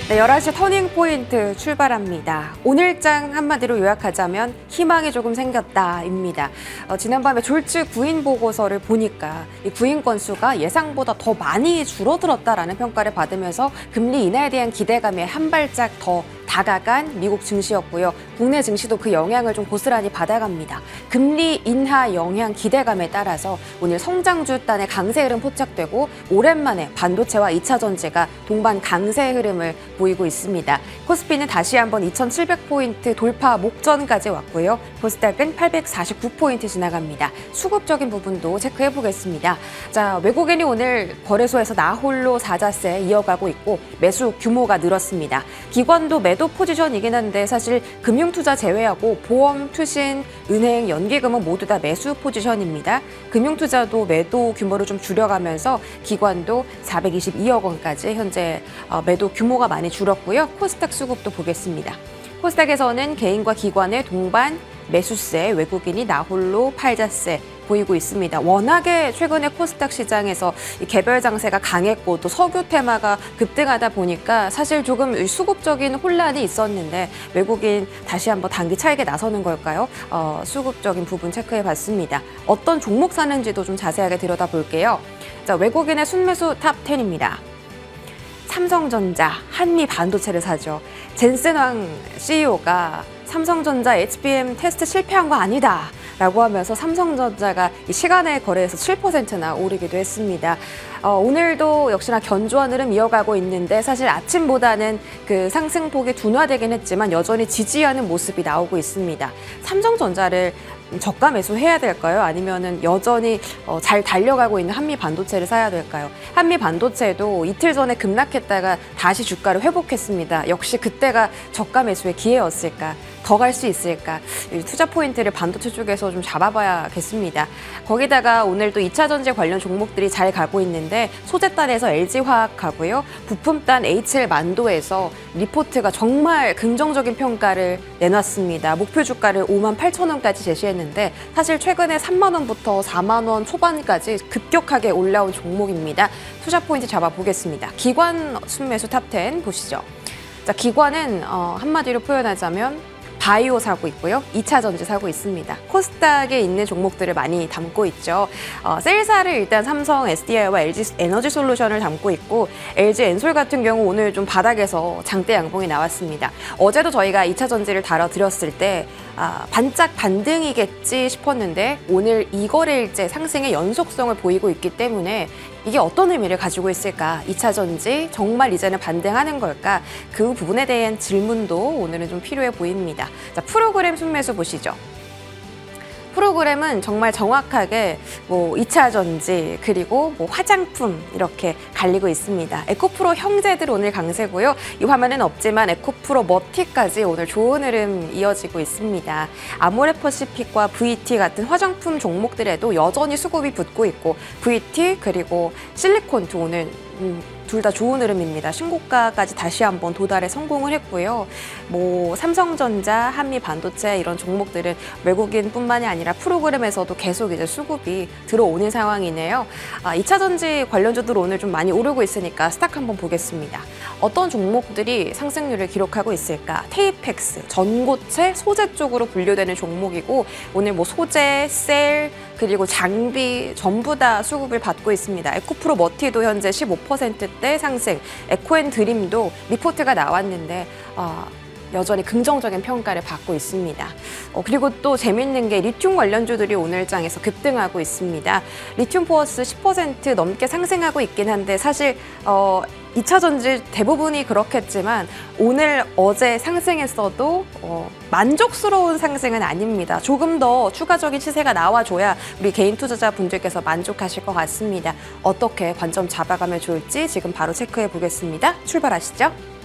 네, 11시 터닝포인트 출발합니다. 오늘장 한마디로 요약하자면 희망이 조금 생겼다입니다. 지난밤에 졸지 구인 보고서를 보니까 이 구인 건수가 예상보다 더 많이 줄어들었다라는 평가를 받으면서 금리 인하에 대한 기대감에 한 발짝 더 다가간 미국 증시였고요. 국내 증시도 그 영향을 좀 고스란히 받아갑니다. 금리 인하 영향 기대감에 따라서 오늘 성장주단의 강세 흐름 포착되고 오랜만에 반도체와 2차 전지가 동반 강세 흐름을 보이고 있습니다. 코스피는 다시 한번 2,700포인트 돌파 목전까지 왔고요. 코스닥은 849포인트 지나갑니다. 수급적인 부분도 체크해 보겠습니다. 자, 외국인이 오늘 거래소에서 나홀로 사자세 이어가고 있고 매수 규모가 늘었습니다. 기관도 매도 포지션이긴 한데 사실 금융투자 제외하고 보험, 투신, 은행, 연기금은 모두 다 매수 포지션입니다. 금융투자도 매도 규모를 좀 줄여가면서 기관도 422억 원까지 현재 매도 규모가 많이 줄었고요. 코스닥 수급도 보겠습니다. 코스닥에서는 개인과 기관의 동반 매수세, 외국인이 나홀로 팔자세 보이고 있습니다. 워낙에 최근에 코스닥 시장에서 개별 장세가 강했고 또 석유 테마가 급등하다 보니까 사실 조금 수급적인 혼란이 있었는데 외국인 다시 한번 단기 차익에 나서는 걸까요? 수급적인 부분 체크해 봤습니다. 어떤 종목 사는지도 좀 자세하게 들여다볼게요. 자, 외국인의 순매수 탑 10입니다. 삼성전자, 한미반도체를 사죠. 젠슨 황 CEO가 삼성전자 HBM 테스트 실패한 거 아니다 라고 하면서 삼성전자가 이 시간의 거래에서 7%나 오르기도 했습니다. 오늘도 역시나 견조한 흐름 이어가고 있는데 사실 아침보다는 그 상승폭이 둔화되긴 했지만 여전히 지지하는 모습이 나오고 있습니다. 삼성전자를 저가 매수해야 될까요? 아니면은 여전히 잘 달려가고 있는 한미 반도체를 사야 될까요? 한미 반도체도 이틀 전에 급락했다가 다시 주가를 회복했습니다. 역시 그때가 저가 매수의 기회였을까? 더 갈 수 있을까? 투자 포인트를 반도체 쪽에서 좀 잡아봐야겠습니다. 거기다가 오늘 또 2차 전지 관련 종목들이 잘 가고 있는데 소재단에서 LG화학하고요. 부품단 HL만도에서 리포트가 정말 긍정적인 평가를 내놨습니다. 목표 주가를 58,000원까지 제시했는데 사실 최근에 3만 원부터 4만 원 초반까지 급격하게 올라온 종목입니다. 투자 포인트 잡아보겠습니다. 기관 순매수 탑10 보시죠. 자, 기관은 한마디로 표현하자면 바이오 사고 있고요. 2차 전지 사고 있습니다. 코스닥에 있는 종목들을 많이 담고 있죠. 셀사를 일단 삼성 SDI와 LG 에너지 솔루션을 담고 있고 LG 엔솔 같은 경우 오늘 좀 바닥에서 장대 양봉이 나왔습니다. 어제도 저희가 2차 전지를 다뤄드렸을 때 반짝 반등이겠지 싶었는데 오늘 2거래일째 상승의 연속성을 보이고 있기 때문에 이게 어떤 의미를 가지고 있을까? 2차 전지 정말 이제는 반등하는 걸까? 그 부분에 대한 질문도 오늘은 좀 필요해 보입니다. 자, 프로그램 순매수 보시죠. 프로그램은 정말 정확하게 2차 전지 그리고 화장품 이렇게 갈리고 있습니다. 에코프로 형제들 오늘 강세고요. 이 화면은 없지만 에코프로 머티까지 오늘 좋은 흐름 이어지고 있습니다. 아모레퍼시픽과 VT 같은 화장품 종목들에도 여전히 수급이 붙고 있고 VT 그리고 실리콘도 오늘 둘 다 좋은 흐름입니다. 신고가까지 다시 한번 도달에 성공을 했고요. 삼성전자, 한미반도체 이런 종목들은 외국인뿐만이 아니라 프로그램에서도 계속 이제 수급이 들어오는 상황이네요. 2차 전지 관련주들 오늘 좀 많이 오르고 있으니까 스탁 한번 보겠습니다. 어떤 종목들이 상승률을 기록하고 있을까? 테이펙스, 전고체, 소재 쪽으로 분류되는 종목이고 오늘 소재, 셀, 그리고 장비 전부 다 수급을 받고 있습니다. 에코프로 머티도 현재 15%대 상승, 에코앤드림도 리포트가 나왔는데 여전히 긍정적인 평가를 받고 있습니다. 그리고 또 재밌는 게 리튬 관련주들이 오늘장에서 급등하고 있습니다. 리튬 포어스 10% 넘게 상승하고 있긴 한데 사실 2차 전지 대부분이 그렇겠지만 오늘 어제 상승했어도 만족스러운 상승은 아닙니다. 조금 더 추가적인 시세가 나와줘야 우리 개인 투자자분들께서 만족하실 것 같습니다. 어떻게 관점 잡아가면 좋을지 지금 바로 체크해 보겠습니다. 출발하시죠.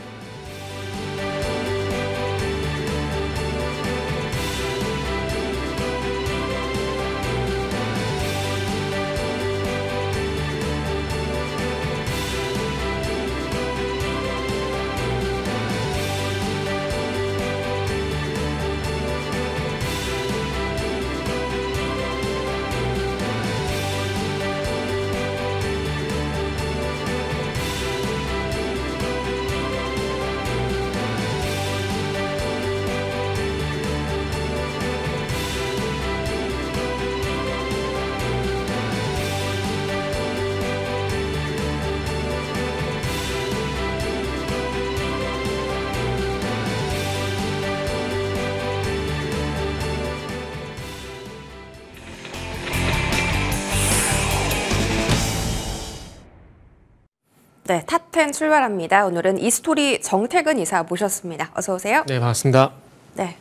네, 탑10 출발합니다. 오늘은 이스토리 정태근 이사 모셨습니다. 어서 오세요. 네, 반갑습니다. 네,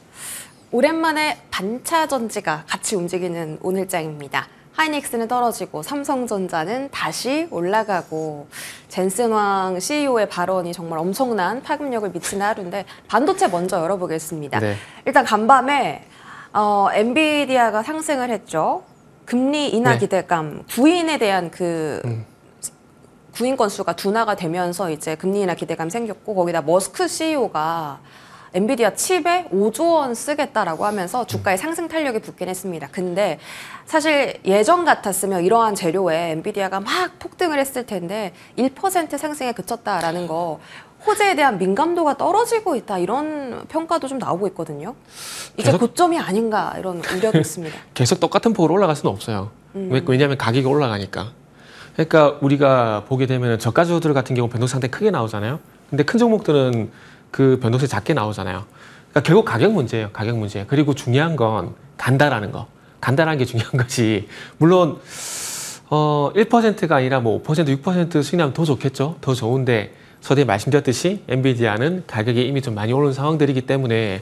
오랜만에 반차전지가 같이 움직이는 오늘장입니다. 하이닉스는 떨어지고 삼성전자는 다시 올라가고 젠슨 황 CEO의 발언이 정말 엄청난 파급력을 미치는 하루인데 반도체 먼저 열어보겠습니다. 네. 일단 간밤에 엔비디아가 상승을 했죠. 금리 인하 네. 기대감, 구인에 대한 구인 건수가 둔화가 되면서 이제 금리 인하 기대감 생겼고 거기다 머스크 CEO가 엔비디아 칩에 5조 원 쓰겠다라고 하면서 주가에 상승 탄력이 붙긴 했습니다. 근데 사실 예전 같았으면 이러한 재료에 엔비디아가 막 폭등을 했을 텐데 1% 상승에 그쳤다라는 거 호재에 대한 민감도가 떨어지고 있다 이런 평가도 좀 나오고 있거든요. 이제 고점이 아닌가 이런 우려도 있습니다. 계속 똑같은 폭으로 올라갈 수는 없어요. 왜냐하면 가격이 올라가니까. 그러니까 우리가 보게 되면 저가주들 같은 경우 변동 상태 크게 나오잖아요. 근데 큰 종목들은 그 변동세 작게 나오잖아요. 그러니까 결국 가격 문제예요. 가격 문제. 그리고 중요한 건 간다라는 거. 간다라는 게 중요한 것이 물론 1%가 아니라 뭐 5%, 6% 수익나면 더 좋겠죠. 더 좋은데 서두에 말씀드렸듯이 엔비디아는 가격이 이미 좀 많이 오른 상황들이기 때문에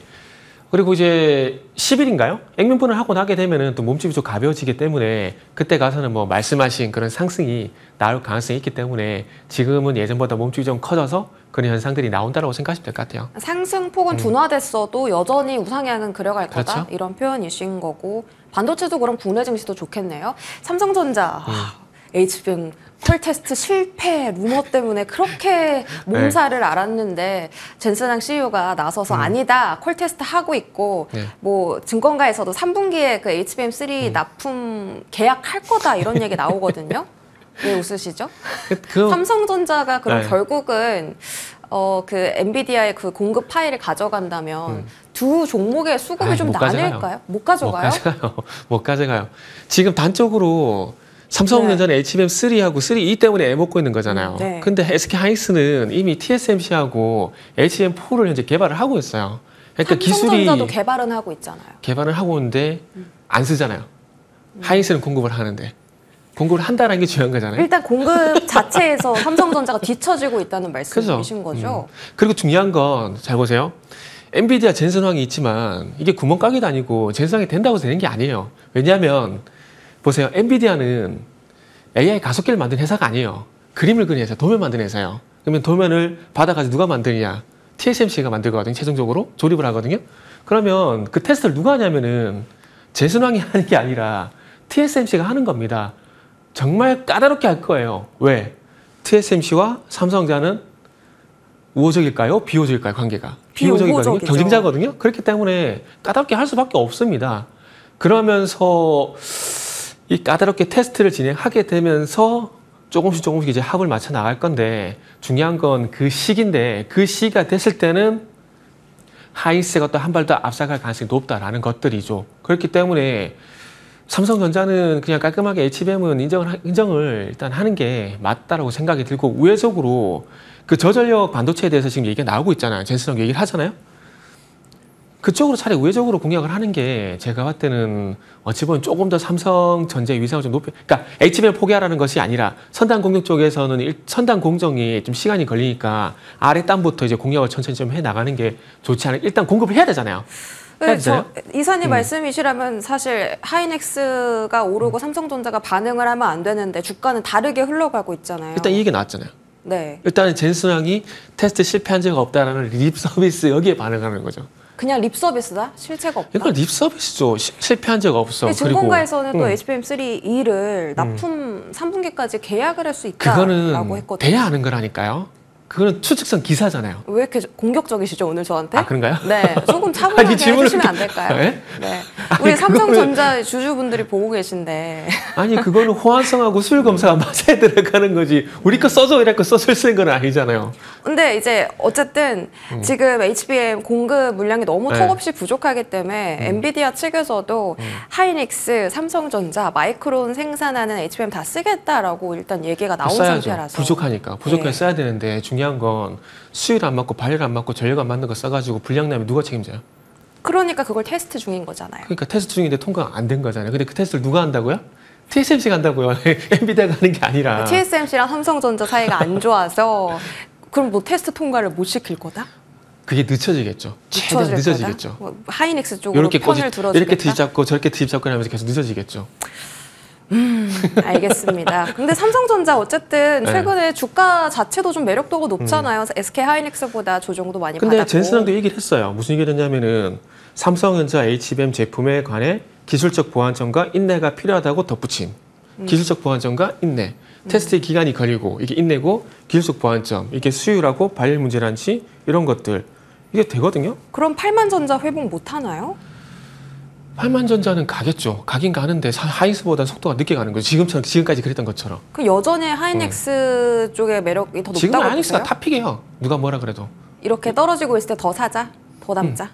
그리고 이제 10일인가요? 액면분을 하고 나게 되면은 또 몸집이 좀 가벼워지기 때문에 그때 가서는 뭐 말씀하신 그런 상승이 나올 가능성이 있기 때문에 지금은 예전보다 몸집이 좀 커져서 그런 현상들이 나온다고 생각하시면 될 것 같아요. 상승폭은 둔화됐어도 여전히 우상향은 그려갈 거다 그렇죠? 이런 표현이신 거고 반도체도 그럼 국내 증시도 좋겠네요. 삼성전자 HBM 콜 테스트 실패 루머 때문에 그렇게 몸살을 앓았는데 젠슨항 CEO가 나서서 아니다 콜 테스트 하고 있고 뭐 증권가에서도 3분기에 그 HBM3 납품 계약할 거다 이런 얘기 나오거든요. 왜 웃으시죠? 삼성전자가 그럼 결국은 그 엔비디아의 그 공급 파일을 가져간다면 두 종목의 수급이 좀 나뉠까요? 못 가져가요? 못 가져가요. 지금 단적으로 삼성전자는 HBM3하고 3E 때문에 애먹고 있는 거잖아요. 근데 SK하이닉스는 이미 TSMC하고 HBM4를 현재 개발을 하고 있어요. 그러니까 삼성전자도 개발은 하고 있잖아요. 개발을 하고 있는데 안 쓰잖아요. 하이닉스는 공급을 하는데. 공급을 한다는 게 중요한 거잖아요. 일단 공급 자체에서 삼성전자가 뒤처지고 있다는 말씀이신 거죠. 그리고 중요한 건 잘 보세요. 엔비디아 젠슨황이 있지만 이게 구멍가게도 아니고 젠슨황이 된다고 되는 게 아니에요. 왜냐하면 보세요. 엔비디아는 AI 가속기를 만든 회사가 아니에요. 그림을 그리는 회사, 도면 만드는 회사예요. 그러면 도면을 받아가지고 누가 만드느냐? TSMC가 만들거든요. 최종적으로 조립을 하거든요. 그러면 그 테스트를 누가 하냐면은 젠슨황이 하는 게 아니라 TSMC가 하는 겁니다. 정말 까다롭게 할 거예요. 왜? TSMC와 삼성전자는 우호적일까요? 비호적일까요? 관계가? 비호적이거든요. 경쟁자거든요. 그렇기 때문에 까다롭게 할 수밖에 없습니다. 그러면서 이 까다롭게 테스트를 진행하게 되면서 조금씩 이제 합을 맞춰 나갈 건데 중요한 건 그 시기인데 그 시기가 됐을 때는 하이닉스가 또 한 발 더 앞서갈 가능성이 높다라는 것들이죠. 그렇기 때문에 삼성전자는 그냥 깔끔하게 HBM은 인정을 일단 하는 게 맞다라고 생각이 들고 우회적으로 그 저전력 반도체에 대해서 지금 얘기가 나오고 있잖아요. 젠슨하고 얘기를 하잖아요. 그쪽으로 차라리 우회적으로 공략을 하는 게 제가 봤을 때는 어찌 보면 조금 더 삼성전자의 위상을 좀 높여 그러니까 HBM 포기하라는 것이 아니라 선단 공정 쪽에서는 선단 공정이 좀 시간이 걸리니까 아랫단부터 이제 공략을 천천히 좀 해 나가는 게 좋지 않아요. 일단 공급을 해야 되잖아요. 네, 이사님 말씀이시라면 사실 하이닉스가 오르고 삼성전자가 반응을 하면 안 되는데 주가는 다르게 흘러가고 있잖아요. 일단 이 얘기 나왔잖아요. 네. 일단은 젠슨항이 테스트 실패한 적 없다라는 립 서비스 여기에 반응하는 거죠. 그냥 립 서비스다? 실체가 없다? 이건 립 서비스죠. 실패한 적 없어. 증권가에서는 또 HBM3E를 납품 3분기까지 계약을 할 수 있다라고 그거는 했거든요. 돼야 하는 거라니까요. 그거는 추측성 기사잖아요. 왜 이렇게 공격적이시죠 오늘 저한테? 아 그런가요? 네, 조금 차분하게 해주시면 안 될까요? 네? 네. 우리 삼성전자 주주분들이 보고 계신데. 아니 그거는 호환성하고 수율 검사가 맞아야 들어가는 거지. 우리 거 써줘 이랄 거 써줄 수 있는 건 아니잖아요. 근데 이제 어쨌든 지금 HBM 공급 물량이 너무 턱없이 부족하기 때문에 엔비디아 측에서도 하이닉스, 삼성전자, 마이크론 생산하는 HBM 다 쓰겠다라고 일단 얘기가 나온 상태라서. 부족하니까. 부족해서 써야 되는데 중요한 건 수율 안 맞고 발열 안 맞고 전력 안 맞는 거 써가지고 불량 나면 누가 책임져요? 그러니까 그걸 테스트 중인 거잖아요. 그러니까 테스트 중인데 통과가 안 된 거잖아요. 근데 그 테스트를 누가 한다고요? TSMC 간다고요. 엔비디아가 가는 게 아니라. TSMC랑 삼성전자 사이가 안 좋아서 그럼 뭐 테스트 통과를 못 시킬 거다? 그게 늦춰지겠죠. 최대한 늦어지겠죠. 뭐 하이닉스 쪽으로 이렇게 편을 들어주겠다? 이렇게 뒤집고 저렇게 뒤집고 하면서 계속 늦어지겠죠. 알겠습니다. 근데 삼성전자 어쨌든 네. 최근에 주가 자체도 좀 매력도가 높잖아요. SK 하이닉스보다 조정도 많이 근데 받았고. 젠슨왕도 얘기를 했어요. 무슨 얘기를 했냐면은 삼성전자 HBM 제품에 관해 기술적 보완점과 인내가 필요하다고 덧붙임. 기술적 보완점과 인내. 테스트 기간이 걸리고 이게 인내고 기술적 보완점, 이게 수율하고 발열 문제란지 이런 것들 이게 되거든요. 그럼 8만전자 회복 못 하나요? 8만전자는 가겠죠. 가긴 가는데 하이닉스보다 속도가 늦게 가는 거죠. 지금까지 그랬던 것처럼. 그 여전히 하이닉스 쪽의 매력이 더 지금 높다고 하이닉스가 보세요? 탑픽이에요. 누가 뭐라 그래도. 이렇게 떨어지고 있을 때 더 사자? 더 담자?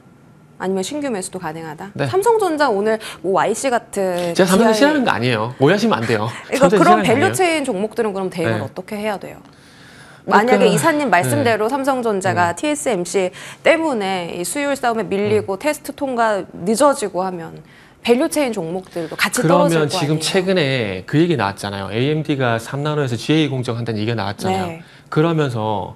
아니면 신규 매수도 가능하다? 네. 삼성전자 오늘 뭐 YC 같은 제가 삼성을 GI 싫어하는 거 아니에요. 오해하시면 안 돼요. 그러니까 삼성을 그런 싫어하는 거 아니에요. 밸류체인 종목들은 그럼 대응을 네. 어떻게 해야 돼요? 만약에 그러니까, 이사님 말씀대로 삼성전자가 TSMC 때문에 이 수율 싸움에 밀리고 테스트 통과 늦어지고 하면 밸류체인 종목들도 같이 떨어질 그러면 거 지금 아니에요? 최근에 그 얘기 나왔잖아요. AMD가 3나노에서 GA 공정한다는 얘기가 나왔잖아요. 네. 그러면서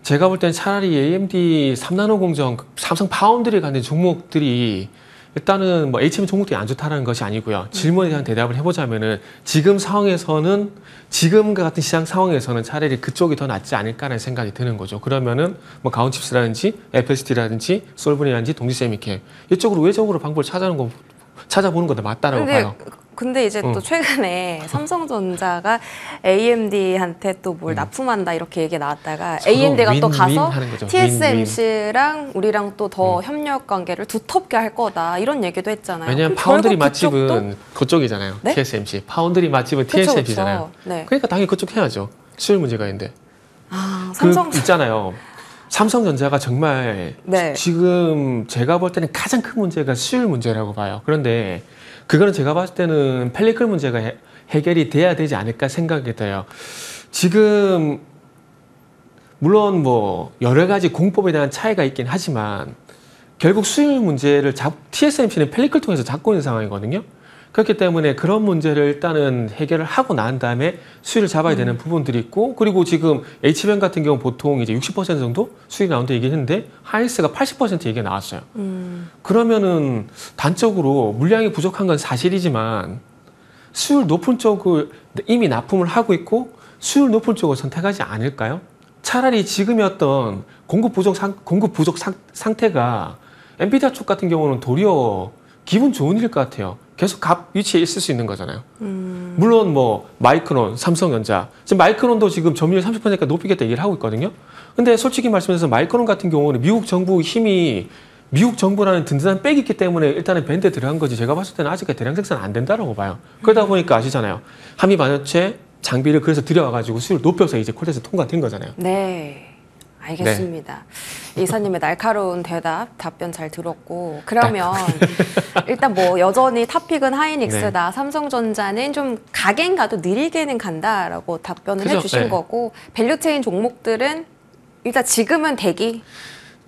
제가 볼 땐 차라리 AMD 3나노 공정, 삼성 파운드리 가는 종목들이 일단은 뭐 HM 종목들이 안 좋다는 것이 아니고요. 질문에 대한 대답을 해보자면은 지금 상황에서는 지금과 같은 시장 상황에서는 차라리 그쪽이 더 낫지 않을까라는 생각이 드는 거죠. 그러면은 뭐 가온칩스라든지 FST라든지 솔분이라든지 동지세미캠 이쪽으로 외적으로 방법을 찾아보는 것도 맞다라고 봐요. 근데 이제 또 최근에 삼성전자가 AMD한테 또 뭘 납품한다 이렇게 얘기 나왔다가 서로 AMD가 또 윈윈 가서 하는 거죠. TSMC랑 우리랑 또 더 협력 관계를 두텁게 할 거다 이런 얘기도 했잖아요. 왜냐하면 그럼 파운드리 결국 그쪽도? 맛집은 그쪽이잖아요. 네? TSMC. 파운드리 맛집은 그쵸, TSMC잖아요. 그쵸. 네. 그러니까 당연히 그쪽 해야죠. 수율 문제가 있는데. 아, 그 삼성 있잖아요. 삼성전자가 정말 네. 지금 제가 볼 때는 가장 큰 문제가 수율 문제라고 봐요. 그런데 그거는 제가 봤을 때는 펠리클 문제가 해결이 돼야 되지 않을까 생각이 돼요. 지금 물론 뭐 여러 가지 공법에 대한 차이가 있긴 하지만 결국 수율 문제를 TSMC는 펠리클 통해서 잡고 있는 상황이거든요. 그렇기 때문에 그런 문제를 일단은 해결을 하고 난 다음에 수율을 잡아야 되는 부분들이 있고, 그리고 지금 HBM 같은 경우 보통 이제 60% 정도 수율이 나온다 얘기했는데 하이닉스가 80% 얘기가 나왔어요. 그러면은 단적으로 물량이 부족한 건 사실이지만 수율 높은 쪽을 이미 납품을 하고 있고 수율 높은 쪽을 선택하지 않을까요? 차라리 지금이었던 공급 부족 상태가 엔비디아 쪽 같은 경우는 도리어 기분 좋은 일일 것 같아요. 계속 갑 위치에 있을 수 있는 거잖아요. 물론 뭐 마이크론, 삼성전자 지금 마이크론도 지금 점유율 30%까지 높이겠다 얘기를 하고 있거든요. 근데 솔직히 말씀해서 마이크론 같은 경우는 미국 정부 힘이 미국 정부라는 든든한 백이 있기 때문에 일단은 밴드에 들어간 거지, 제가 봤을 때는 아직까지 대량 생산 안 된다고 봐요. 그러다 보니까 아시잖아요. 한미 반도체 장비를 그래서 들여와가지고 수율 높여서 이제 콜테스트 통과된 거잖아요. 네. 알겠습니다. 이사님의 날카로운 답변 잘 들었고, 그러면 일단 뭐 여전히 탑픽은 하이닉스다. 삼성전자는 좀 가긴 가도 느리게는 간다라고 답변을 그죠? 해주신 네. 거고, 밸류체인 종목들은 일단 지금은 대기.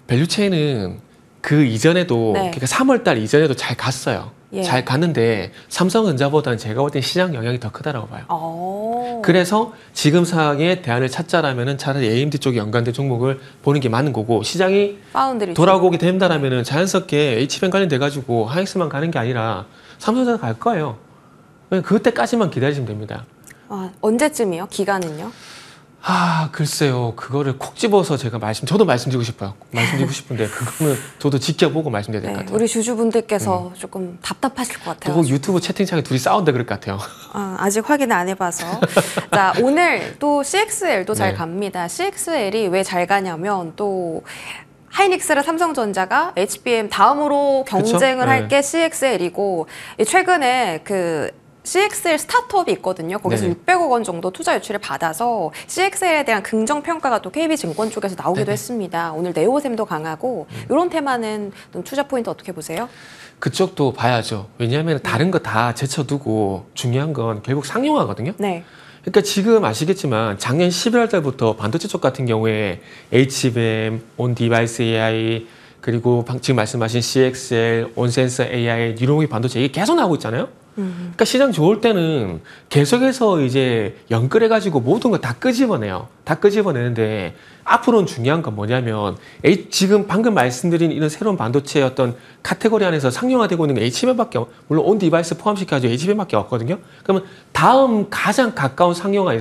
밸류체인은 그 이전에도 네. 그러니까 3월달 이전에도 잘 갔어요. 예. 잘 갔는데 삼성전자보다는 제가 볼 땐 시장 영향이 더 크다라고 봐요. 그래서 지금 상황에 대안을 찾자라면은 차라리 AMD 쪽에 연관된 종목을 보는 게 맞는 거고, 시장이 파운드리 돌아오게 된다라면은 자연스럽게 HBM 관련돼 가지고 하이닉스만 가는 게 아니라 삼성전자 갈 거예요. 그때까지만 기다리시면 됩니다. 언제쯤이요? 기간은요? 글쎄요. 그거를 콕 집어서 제가 저도 말씀드리고 싶어요. 말씀드리고 싶은데 그거는 저도 지켜보고 말씀드려야 될 것 네, 같아요. 우리 주주분들께서 조금 답답하실 것 같아요. 또 유튜브 채팅창에 둘이 싸운다 그럴 것 같아요. 아직 확인 안 해봐서. 자, 오늘 또 CXL도 잘 네. 갑니다. CXL이 왜 잘 가냐면 또 하이닉스랑 삼성전자가 HBM 다음으로 경쟁을 그쵸? 할 네. 게 CXL이고, 최근에 그 CXL 스타트업이 있거든요. 거기서 네네. 600억 원 정도 투자 유치를 받아서 CXL에 대한 긍정 평가가 또 KB증권 쪽에서 나오기도 네네. 했습니다. 오늘 네오셈도 강하고, 이런 테마는 좀 투자 포인트 어떻게 보세요? 그쪽도 봐야죠. 왜냐하면 다른 거 다 제쳐두고 중요한 건 결국 상용화거든요. 네. 그러니까 지금 아시겠지만 작년 11월 달부터 반도체 쪽 같은 경우에 HBM, 온디바이스 AI, 그리고 지금 말씀하신 CXL, 온센서 AI, 뉴로미 반도체 이게 계속 나오고 있잖아요. 그러니까 시장 좋을 때는 계속해서 이제 연끌해가지고 모든 거 다 끄집어내요. 다 끄집어내는데 앞으로는 중요한 건 뭐냐면 지금 방금 말씀드린 이런 새로운 반도체의 어떤 카테고리 안에서 상용화되고 있는 게 HBM밖에 물론 온 디바이스 포함시켜가지고 HBM밖에 없거든요. 그러면 다음 가장 가까운 상용화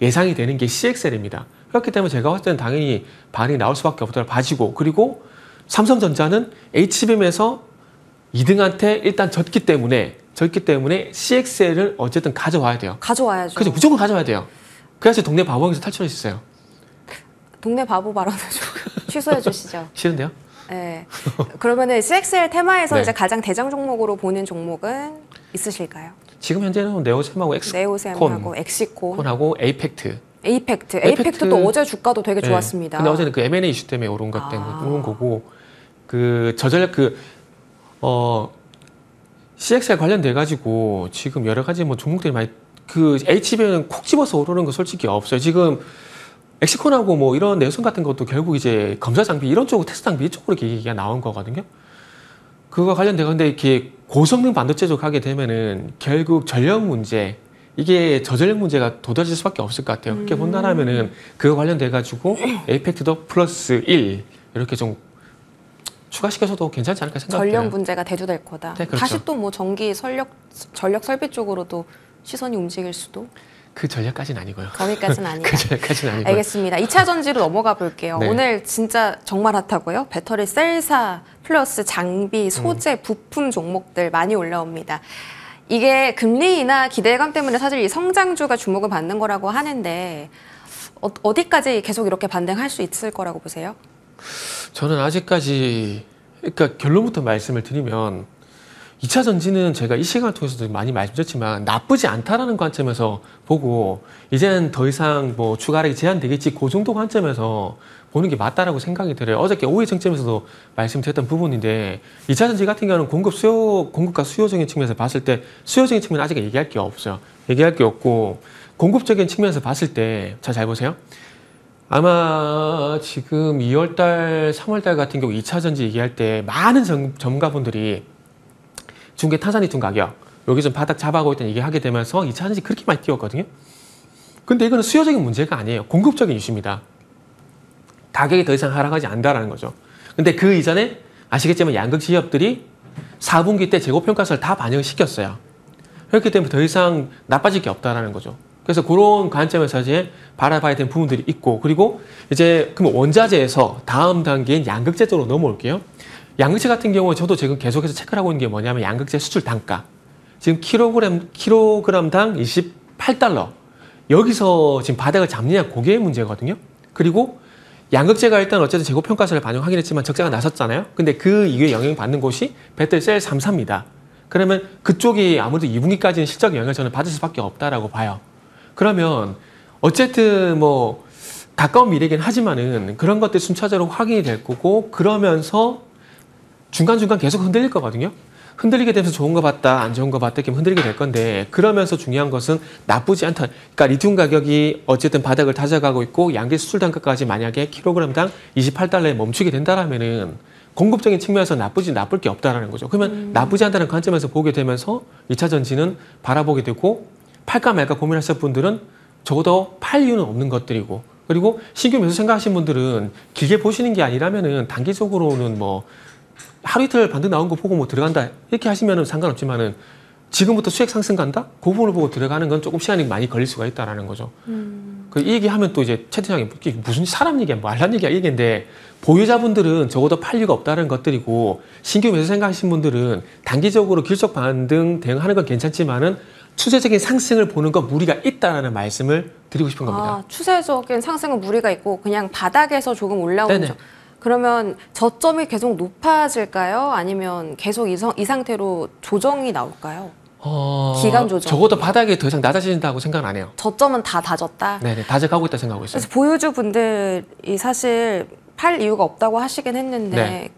예상이 되는 게 CXL입니다. 그렇기 때문에 제가 봤을 때는 당연히 반응이 나올 수밖에 없다고 봐지고 그리고 삼성전자는 HBM에서 2등한테 일단 졌기 때문에 CXL을 어쨌든 가져와야 돼요. 가져와야죠. 그죠? 무조건 가져와야 돼요. 그래서 동네 바보에서 탈출할 수 있어요. 동네 바보 발언을 좀 취소해 주시죠. 싫은데요? 네. 그러면은 CXL 테마에서 네. 이제 가장 대장 종목으로 보는 종목은 있으실까요? 지금 현재는 네오셈하고 네오셈하고 엑시콘, 콘하고 에이펙트. 에이펙트도 어제 주가도 되게 네. 좋았습니다. 근데 어제는 그 M&A 이슈 때문에 오른 것 때문에 오른 거고 그 저전력 CXL 관련돼 가지고 지금 여러 가지 뭐 종목들이 많이 그 HBM은 콕 집어서 오르는 거 솔직히 없어요. 지금 엑시콘하고 뭐 이런 내선 같은 것도 결국 이제 검사 장비 이런 쪽으로 테스트 장비 이쪽으로 이렇게 얘기가 나온 거거든요. 그거 관련돼 근데 이렇게 고성능 반도체 쪽 하게 되면은 결국 전력 문제 이게 저전력 문제가 도달질 수밖에 없을 것 같아요. 그렇게 본다면은 그거 관련돼 가지고 에이펙트도 플러스 1 이렇게 좀 추가시켜서도 괜찮지 않을까 생각해요. 전력 문제가 대두될 거다. 네, 그렇죠. 다시 또 뭐 전기 전력 설비 쪽으로도 시선이 움직일 수도. 그 전략까지는 아니고요. 거기까지는 아니다. 그 전략까지는 아니고요. 알겠습니다. 2차 전지로 넘어가 볼게요. 네. 오늘 진짜 정말 핫하고요. 배터리 셀사 플러스 장비, 소재, 부품 종목들 많이 올라옵니다. 이게 금리 인하 기대감 때문에 사실 이 성장주가 주목을 받는 거라고 하는데 어디까지 계속 이렇게 반등할 수 있을 거라고 보세요? 저는 아직까지 그러니까 결론부터 말씀을 드리면 2차 전지는 제가 이 시간을 통해서도 많이 말씀드렸지만 나쁘지 않다라는 관점에서 보고 이제는 더 이상 뭐 추가하락이 제한되겠지 그 정도 관점에서 보는 게 맞다라고 생각이 들어요. 어저께 오해 정점에서도 말씀드렸던 부분인데 2차 전지 같은 경우는 공급과 수요적인 측면에서 봤을 때 수요적인 측면은 아직 얘기할 게 없어요. 얘기할 게 없고 공급적인 측면에서 봤을 때 잘 보세요. 아마 지금 2월달, 3월달 같은 경우 2차 전지 얘기할 때 많은 전문가분들이 중개 탄산리튬 가격 여기 좀 바닥 잡아가고 있다는 얘기하게 되면서 2차 전지 그렇게 많이 뛰었거든요. 근데 이거는 수요적인 문제가 아니에요. 공급적인 이슈입니다. 가격이 더 이상 하락하지 않는다는 거죠. 근데 그 이전에 아시겠지만 양극 기업들이 4분기 때 재고평가서를 다 반영을 시켰어요. 그렇기 때문에 더 이상 나빠질 게 없다라는 거죠. 그래서 그런 관점에서 이제 바라봐야 되는 부분들이 있고 그리고 이제 그럼 원자재에서 다음 단계인 양극재 쪽으로 넘어올게요. 양극재 같은 경우 저도 지금 계속해서 체크를 하고 있는 게 뭐냐면 양극재 수출 단가. 지금 킬로그램당 28달러. 여기서 지금 바닥을 잡느냐 그게 문제거든요. 그리고 양극재가 일단 어쨌든 재고평가서를 반영하긴 했지만 적자가 나섰잖아요. 근데 그 이후에 영향을 받는 곳이 배터리 셀 3사입니다. 그러면 그쪽이 아무래도 2분기까지는 실적 영향을 저는 받을 수밖에 없다라고 봐요. 그러면 어쨌든 뭐 가까운 미래긴 하지만은 그런 것들이 순차적으로 확인이 될 거고 그러면서 중간중간 계속 흔들릴 거거든요. 흔들리게 되면서 좋은 거 봤다, 안 좋은 거 봤다 이렇게 흔들리게 될 건데 그러면서 중요한 것은 나쁘지 않다. 그러니까 리튬 가격이 어쨌든 바닥을 다져가고 있고 양재 수출 단가까지 만약에 킬로그램당 28달러에 멈추게 된다라면은 공급적인 측면에서 나쁠 게 없다라는 거죠. 그러면 나쁘지 않다는 관점에서 보게 되면서 2차 전지는 바라보게 되고 팔까 말까 고민하실 분들은 적어도 팔 이유는 없는 것들이고 그리고 신규 매수 생각하시는 분들은 길게 보시는 게 아니라면은 단기적으로는 뭐 하루 이틀 반등 나온 거 보고 뭐 들어간다 이렇게 하시면은 상관없지만은 지금부터 수익 상승 간다? 그 부분을 보고 들어가는 건 조금 시간이 많이 걸릴 수가 있다라는 거죠. 그 얘기하면 또 이제 채팅창에 무슨 사람 얘기야, 말란 얘기야 얘기인데 보유자분들은 적어도 팔 이유가 없다는 것들이고 신규 매수 생각하시는 분들은 단기적으로 길적 반등 대응하는 건 괜찮지만은 추세적인 상승을 보는 건 무리가 있다라는 말씀을 드리고 싶은 겁니다. 아, 추세적인 상승은 무리가 있고 그냥 바닥에서 조금 올라오는 네네. 그러면 저점이 계속 높아질까요? 아니면 계속 이 상태로 조정이 나올까요? 기간 조정. 적어도 바닥에 더 이상 낮아진다고 생각은 안 해요. 저점은 다 다졌다. 네네, 다져가고 있다 생각하고 있어요. 그래서 보유주분들이 사실 팔 이유가 없다고 하시긴 했는데 네.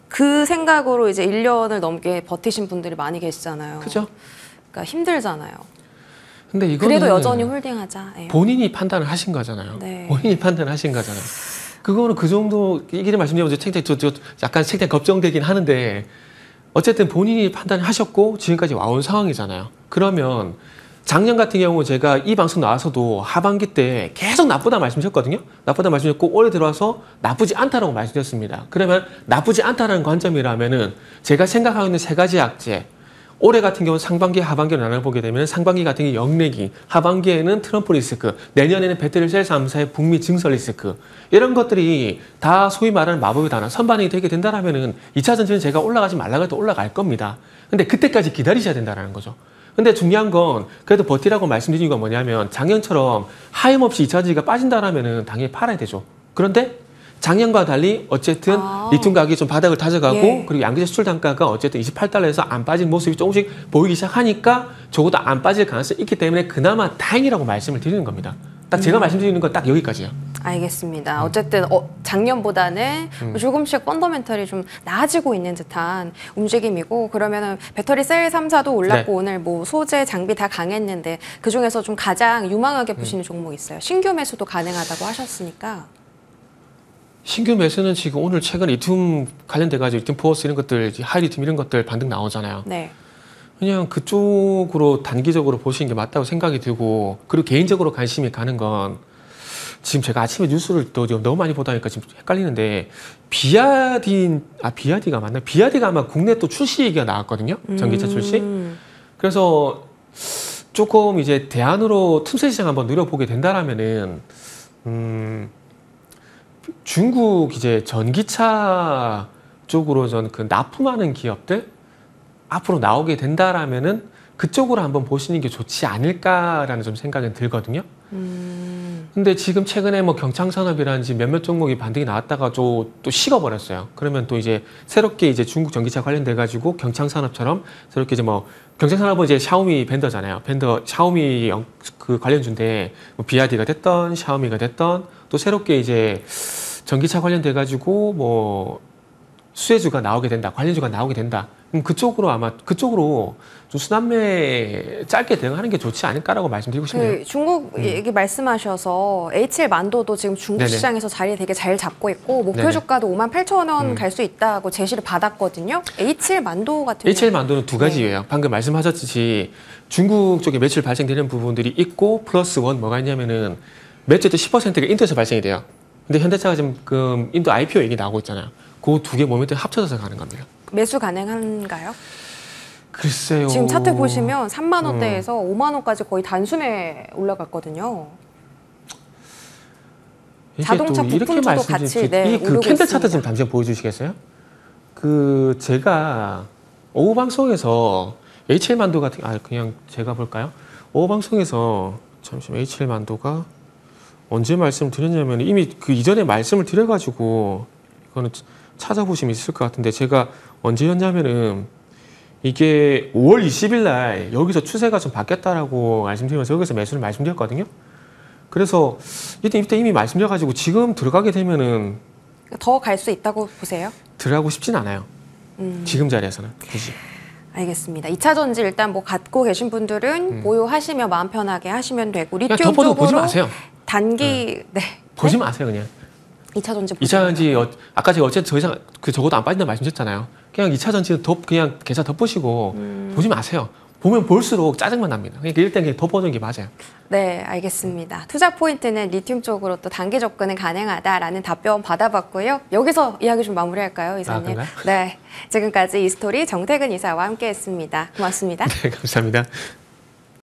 그 생각으로 이제 1년을 넘게 버티신 분들이 많이 계시잖아요. 그죠? 그러니까 힘들잖아요. 근데 이거는 그래도 여전히 홀딩하자. 예. 본인이 판단을 하신 거잖아요. 네. 본인이 판단을 하신 거잖아요. 그거는 그 정도 얘기를 말씀드리면 약간 책장 걱정되긴 하는데 어쨌든 본인이 판단하셨고 지금까지 와온 상황이잖아요. 그러면 작년 같은 경우 제가 이 방송 나와서도 하반기 때 계속 나쁘다 말씀드렸거든요. 나쁘다 말씀드렸고 올해 들어와서 나쁘지 않다라고 말씀드렸습니다. 그러면 나쁘지 않다라는 관점이라면은 제가 생각하고 있는 세 가지 악재. 올해 같은 경우 상반기, 하반기로 나눠보게 되면 상반기 같은 경우 영내기, 하반기에는 트럼프 리스크, 내년에는 배터리 셀 3사의 북미 증설 리스크 이런 것들이 다 소위 말하는 마법의 단어 선반영이 되게 된다라면은 2차 전지는 제가 올라가지 말라고 해도 올라갈 겁니다. 근데 그때까지 기다리셔야 된다는 거죠. 근데 중요한 건 그래도 버티라고 말씀드린 건 뭐냐면 작년처럼 하염없이 2차 전지가 빠진다라면은 당연히 팔아야 되죠. 그런데 작년과 달리 어쨌든 리튬 가격이 좀 바닥을 다져가고 예. 그리고 양극재 수출 단가가 어쨌든 28달러에서 안 빠진 모습이 조금씩 보이기 시작하니까 적어도 안 빠질 가능성이 있기 때문에 그나마 다행이라고 말씀을 드리는 겁니다. 딱 제가 말씀드리는 건 딱 여기까지요. 알겠습니다. 어쨌든 작년보다는 조금씩 펀더멘털이 좀 나아지고 있는 듯한 움직임이고 그러면은 배터리 셀 3사도 올랐고 네. 오늘 뭐 소재, 장비 다 강했는데 그중에서 좀 가장 유망하게 보시는 종목 있어요. 신규 매수도 가능하다고 하셨으니까. 신규 매수는 지금 오늘 최근 리튬 관련돼가지고 리튬 포어스 이런 것들, 하이리튬 이런 것들 반등 나오잖아요. 네. 그냥 그쪽으로 단기적으로 보시는 게 맞다고 생각이 들고 그리고 개인적으로 관심이 가는 건 지금 제가 아침에 뉴스를 또 지금 너무 많이 보다 보니까 지금 헷갈리는데 비아디가 맞나요? 비아디가 아마 국내 또 출시 얘기가 나왔거든요. 전기차 출시. 그래서 조금 이제 대안으로 틈새 시장 한번 노려보게 된다라면은 중국 이제 전기차 쪽으로 전 그 납품하는 기업들 앞으로 나오게 된다라면은 그쪽으로 한번 보시는 게 좋지 않을까라는 좀 생각은 들거든요. 근데 지금 최근에 뭐 경창산업이라든지 몇몇 종목이 반등이 나왔다가 또 식어버렸어요. 그러면 또 이제 새롭게 이제 중국 전기차 관련돼 가지고 경창산업처럼 새롭게 이제 뭐 경창산업은 이제 샤오미 벤더잖아요. 샤오미 그 관련주인데 뭐 비아디가 됐던 샤오미가 됐던 또 새롭게 이제 전기차 관련돼 가지고 뭐 수혜주가 나오게 된다, 관련주가 나오게 된다. 그럼 그쪽으로 좀 순환매 짧게 대응하는 게 좋지 않을까라고 말씀드리고 싶네요. 그 중국 얘기 말씀하셔서 HL 만도도 지금 중국 네네. 시장에서 자리 되게 잘 잡고 있고 목표 네네. 주가도 58,000원 갈 수 있다고 제시를 받았거든요. HL 만도 같은 HL 만도는 두 가지예요. 방금 말씀하셨듯이 중국 쪽에 매출 발생되는 부분들이 있고 플러스 원 뭐가 있냐면은 매출도 10%가 인도에서 발생이 돼요. 근데 현대차가 지금 그 인도 IPO 얘기 나오고 있잖아요. 그 두 개 모멘트 합쳐져서 가는 겁니다. 매수 가능한가요? 글쎄요. 지금 차트 보시면 3만 원대에서 5만 원까지 거의 단숨에 올라갔거든요. 이게 자동차 또 이렇게 부품주도 같이 네, 그 오르고 캔들 차트 있습니다. 좀 잠시 보여주시겠어요? 그 제가 오후 방송에서 HL 만도 같은 그냥 제가 볼까요? 오후 방송에서 잠시만 HL 만도가 언제 말씀드렸냐면 이미 그 이전에 말씀을 드려가지고 이거는 찾아보시면 있을 것 같은데 제가 언제였냐면은 이게 5월 20일 날 여기서 추세가 좀 바뀌었다라고 말씀드리면서 여기서 매수를 말씀드렸거든요. 그래서 이때 이미 말씀드려가지고 지금 들어가게 되면은 더 갈 수 있다고 보세요? 들어가고 싶진 않아요. 지금 자리에서는 굳이. 알겠습니다. 2차 전지 일단 뭐 갖고 계신 분들은 보유하시면 마음 편하게 하시면 되고 그냥 리튬 덮어도 쪽으로 보지 마세요. 단기 보지 마세요 그냥. 2차 전지 2차 전지 아까 제가 어쨌든 더 이상 적어도 안 빠진다 말씀드렸잖아요. 그냥 2차 전지는 그냥 계좌 덮으시고 보지 마세요. 보면 볼수록 짜증만 납니다. 그러니까 일단 그냥 덮어두는 게 맞아요. 네, 알겠습니다. 투자 포인트는 리튬 쪽으로 또 단기 접근은 가능하다라는 답변 받아봤고요. 여기서 이야기 좀 마무리할까요, 이사님? 그런가요? 네, 지금까지 이스토리 정태근 이사와 함께했습니다. 고맙습니다. 네, 감사합니다.